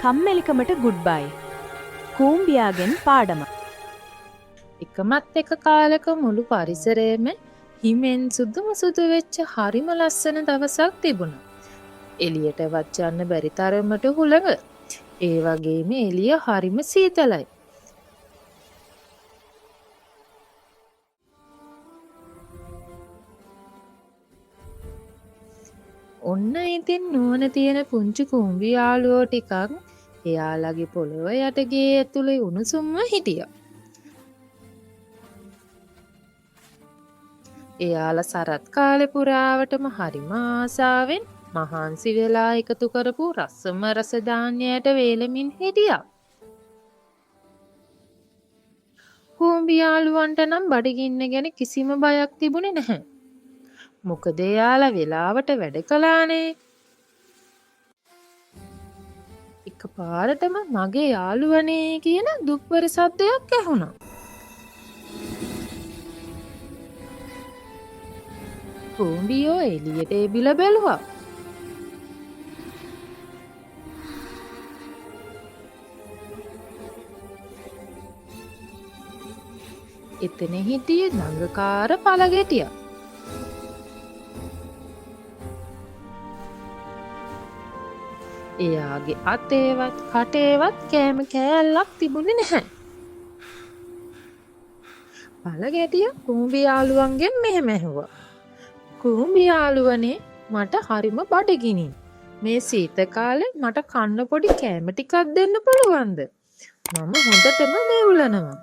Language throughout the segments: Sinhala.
කම්මැලිකමට ගුඩ් බයි. කූඹියාගෙන් පාඩම. එකමත් එක කාලෙක මුළු පරිසරයේම හිමෙන් සුදුම සුදු වෙච්ච හරිම ලස්සන දවසක් තිබුණා. එළියටවත් යන්න බැරි තරමට හුළඟ. ඒ වගේම එළිය හරිම සීතලයි. ඔන්න ඉතින් නුවණ තියෙන පුංචි කුඹි යාළුවෝ ටිකක් එයාලගේ පොළොව යට ගේ ඇතුලේ උණුසුම්ව හිටියා. එයාලා සරත් කාලේ පුරාවටම හරිම ආසාවෙන් මහන්සි වෙලා එකතු කරපු රසම රස ධාන්‍යයට වේලමින් හිටියා. කුඹි යාළුවන්ට නම් බඩගින්න ගැන කිසිම බයක් තිබුණේ නැහැ. මොකද එයාලා වෙලාවට වැඩ කළානේ. එකපාරටම මගේ යාළුවනේ කියන දුක්බර සද්දයක් ඇහුණා. කුඹියෝ එළියට එබිලා බැලුවා. එතන හිටියේ දඟකාර පළගෙටියා. එයාගේ අතේවත් කටේවත් කෑම කෑල්ලක් තිබුණේ නැහැ. පළගෙටියා කුඹි යාළුවන්ගෙන් මෙහෙම ඇහුවා. කුඹි යාළුවනේ මට හරිම බඩගිනි. මේ සීත කාලේ මට කන්න පොඩි කෑම ටිකක් දෙන්න පුළුවන්ද? මම හොඳටම මෙවුලනවා.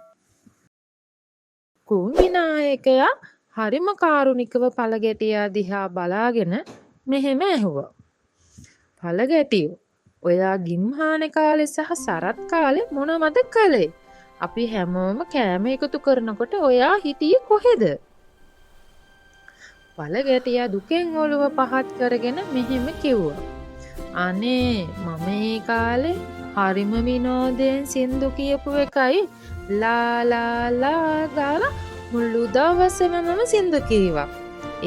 කුඹි නායකයා හරිම කාරුණිකව පළගෙටියා දිහා බලාගෙන මෙහෙම ඇහුවා. පළගෙටියෝ ඔයා ගිම්හානේ කාලේ සහ සරත් කාලේ මොනවද කළේ? අපි හැමෝම කෑම එකතු කරනකොට ඔයා හිටියේ කොහෙද? පළගෙටියා දුකෙන් ඔළුව පහත් කරගෙන මෙහෙම කිව්වා. අනේ මම මේ කාලේ හරිම විනෝදයෙන් සින්දු කියපු එකයි ලා ලා ලා ගාලා මුළු දවසම මම සින්දු කීවා.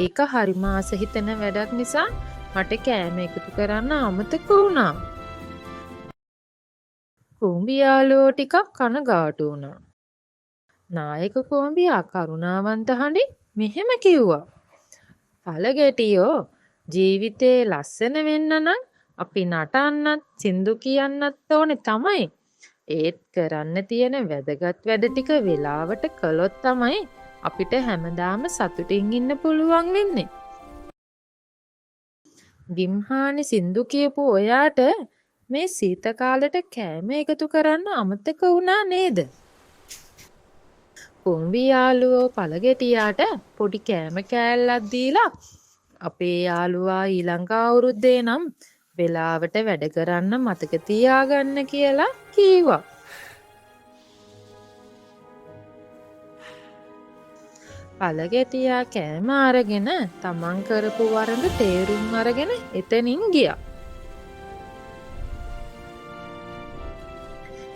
ඒක හරිම ආස හිතෙන වැඩක් නිසා මට කෑම එකතු කරන්න අමතක වුණා. කුඹි යාළුවෝ ටිකක් කනගාටු වුණා. නායක කුඹියා කරුණාවන්ත හඬින් මෙහෙම කිව්වා. පළගෙටියෝ ජීවිතේ ලස්සන වෙන්න නම් අපි නටන්නත් සින්දු කියන්නත් ඕනේ තමයි. ඒත් කරන්න තියෙන වැදගත් වැඩ ටික වෙලාවට කළොත් තමයි අපිට හැමදාම සතුටින් ඉන්න පුළුවන් වෙන්නේ. ගිම්හානි සින්දු කියපු ඔයාට මේ සීත කාලෙට කෑම එකතු කරන්න අමතක වුණා නේද? කුඹි යාළුවෝ පළගෙටියාට පොඩි කෑම කෑල්ලක් දීලා අපේ යාළුවා ඊළඟ අවුරුද්දේ නම් වෙලාවට වැඩ කරන්න මතක තියාගන්න කියලා කීවා. පළගෙටියා කෑම අරගෙන තමන් කරපු වරද තේරුම් අරගෙන එතනින් ගියා.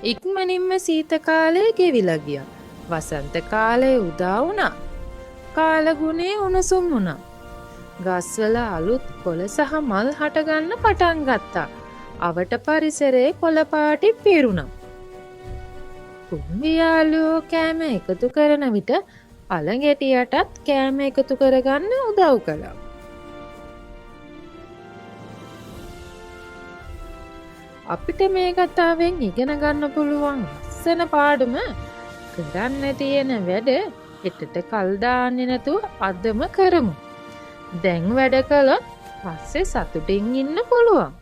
ඉක්මනින්ම සීත කාලය ගෙවිලා ගියා. වසන්ත කාලය උදා වුණා. කාලගුණේ උණුසුම් වුණා. ගස්වල අලුත් කොළ සහ මල් හටගන්න පටන් ගත්තා. අවට පරිසරයේ කොළ පාටි පිරුණා. කුඹි යාළුවෝ කෑම එකතු කරන විට පළගෙටියටත් කෑම එකතු කරගන්න උදව් කළා. අපිට මේ කතාවෙන් ඉගෙන ගන්න පුළුවන් ලස්සන පාඩම කරන්න තියෙන වැඩ හෙටට කල් දාන්නේ නැතුව අදම කරමු. දැන් වැඩ කළොත් පස්සේ සතුටින් ඉන්න පුළුවන්.